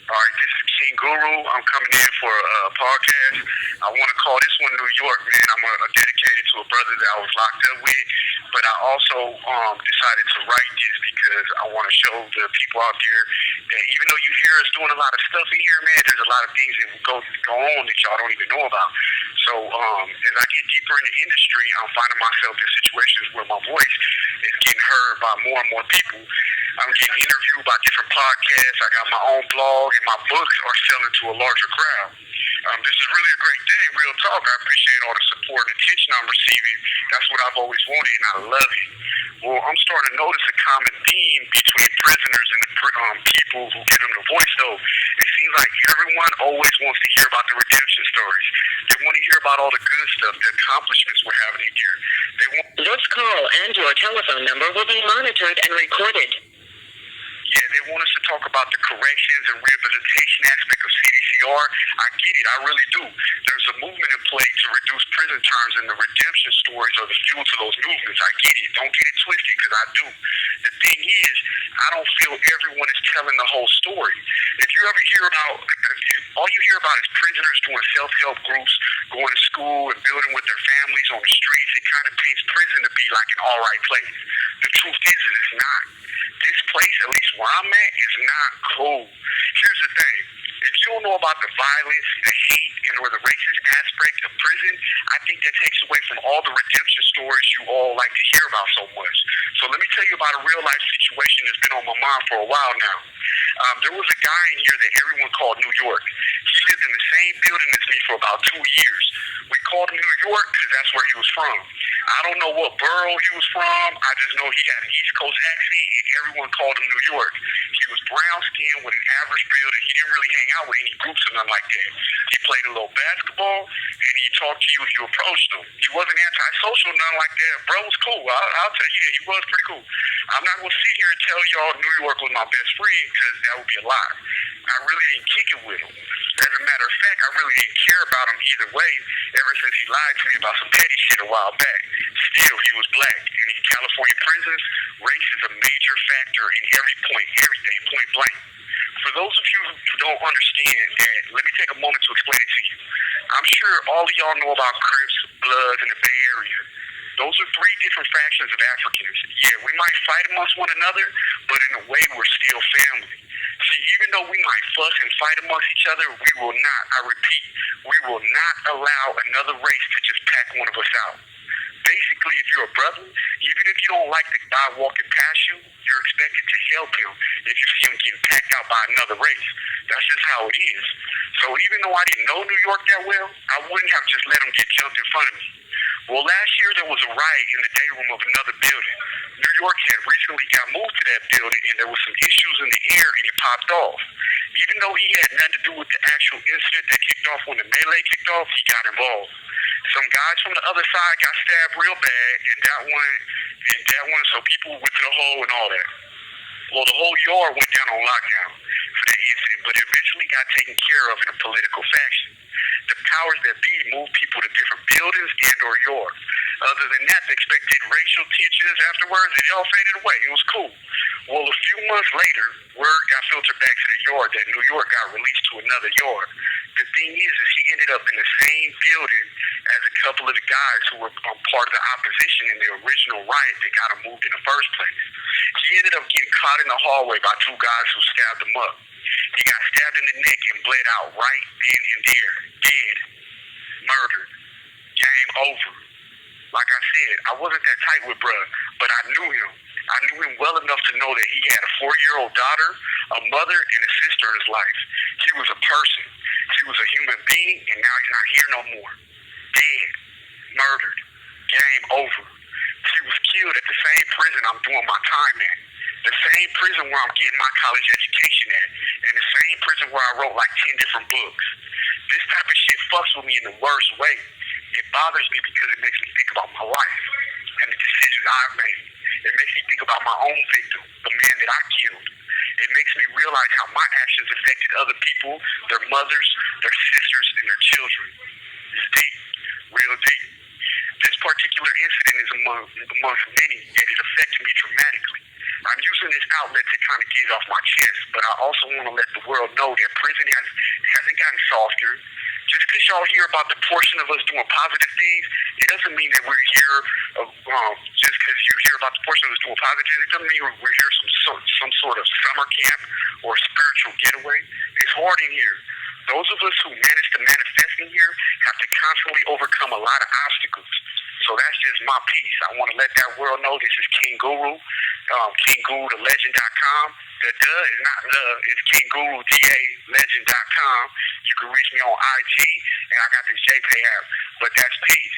All right, this is King Guru. I'm coming in for a podcast. I want to call this one New York, man. I'm dedicated to a brother that I was locked up with, but I also decided to write this because I want to show the people out there that even though you hear us doing a lot of stuff in here, man, there's a lot of things that go on that y'all don't even know about. So as I get deeper in the industry, I'm finding myself in situations where my voice is getting heard by more and more people. I'm getting interviewed by different podcasts. I got my own blog, and my books are selling to a larger crowd. This is really a great thing, real talk. I appreciate all the support and attention I'm receiving. That's what I've always wanted, and I love it. Well, I'm starting to notice a common theme between prisoners and the people who give them the voice, though. It seems like everyone always wants to hear about the redemption stories. They want to hear about all the good stuff, the accomplishments we're having in here. This call and your telephone number will be monitored and recorded. Yeah, they want us to talk about the corrections and rehabilitation aspect of CDCR. I get it, I really do. There's a movement in play to reduce prison terms, and the redemption stories are the fuel to those movements. I get it. Don't get it twisted, because I do. The thing is, I don't feel everyone is telling the whole story. If you ever hear about, all you hear about is prisoners doing self-help groups, going to school and building with their families on the streets, it kind of paints prison to be like an all right place. The truth is it's not. This place, at least where I'm at, is not cool. Here's the thing. If you don't know about the violence, the hate, and or the racist aspect of prison, I think that takes away from all the redemption stories you all like to hear about so much. So let me tell you about a real-life situation that's been on my mind for a while now. There was a guy in here that everyone called New York. He lived in the same building as me for about 2 years. We called him New York because that's where he was from. I don't know what borough he was from. I just know he had an East Coast accent, and everyone called him New York. He was brown-skinned with an average build, and he didn't really hang out with any groups or nothing like that. He played a little basketball, and he talked to you if you approached him. He wasn't antisocial, nothing like that. Bro was cool. I'll tell you that. He was pretty cool. I'm not going to sit here and tell y'all New York was my best friend, because that would be a lie. I really didn't kick it with him. As a matter of fact, I really didn't care about him either way ever since he lied to me about some petty shit a while back. Still, he was black, and in California prisons, race is a major factor in everything, point blank. For those of you who don't understand that, let me take a moment to explain it to you. I'm sure all of y'all know about Crips, Bloods, in the Bay Area. Those are 3 different factions of Africans. Yeah, we might fight amongst one another, but in a way, we're still family. See, even though we might fuss and fight amongst each other, we will not, I repeat, we will not allow another race to just pack one of us out. Basically, if you're a brother, even if you don't like the guy walking past you, you're expected to help him if you see him getting packed out by another race. That's just how it is. So even though I didn't know New York that well, I wouldn't have just let him get jumped in front of me. Well, last year there was a riot in the day room of another building. New York had recently got moved to that building, and there was some issues in the air, and it popped off. Even though he had nothing to do with the actual incident that kicked off when the melee kicked off, he got involved. Some guys from the other side got stabbed real bad, and that one, so people went to the hole and all that. Well, the whole yard went down on lockdown for that incident, but eventually got taken care of in a political faction. The powers that be moved people to different buildings and or yards. Other than that, they expected racial tensions afterwards, and it all faded away. It was cool. Well, a few months later, word got filtered back to the yard that New York got released to another yard. The thing is he ended up in the same building as a couple of the guys who were part of the opposition in the original riot that got him moved in the first place. He ended up getting caught in the hallway by 2 guys who stabbed him up. He got stabbed in the neck and bled out right then and there. Dead. Murdered. Game over. Like I said, I wasn't that tight with bruh, but I knew him. I knew him well enough to know that he had a 4-year-old daughter, a mother, and a sister in his life. He was a person. He was a human being, and now he's not here no more. Dead. Murdered. Game over. He was killed at the same prison I'm doing my time at. The same prison where I'm getting my college education at. And the same prison where I wrote like 10 different books. This type of shit fucks with me in the worst way. It bothers me because it makes me think about my life and the decisions I've made. It makes me think about my own victim, the man that I killed. It makes me realize how my actions affected other people, their mothers, their sisters, and their children. It's deep, real deep. This particular incident is amongst many, yet it affected me dramatically. I'm using this outlet to kind of get it off my chest, but I also want to let the world know that prison hasn't gotten softer. Just because y'all hear about the portion of us doing positive things, it doesn't mean that we're here. Just because you hear about the portion of us doing positive things, it doesn't mean we're here some sort of summer camp or spiritual getaway. It's hard in here. Those of us who manage to manifest in here have to constantly overcome a lot of obstacles. So that's just my piece. I want to let that world know this is King Guru, KingGuruTheLegend.com. The duh is not love, it's KingGuruTheLegend.com. You can reach me on IG, and I got the JPay app. But that's peace.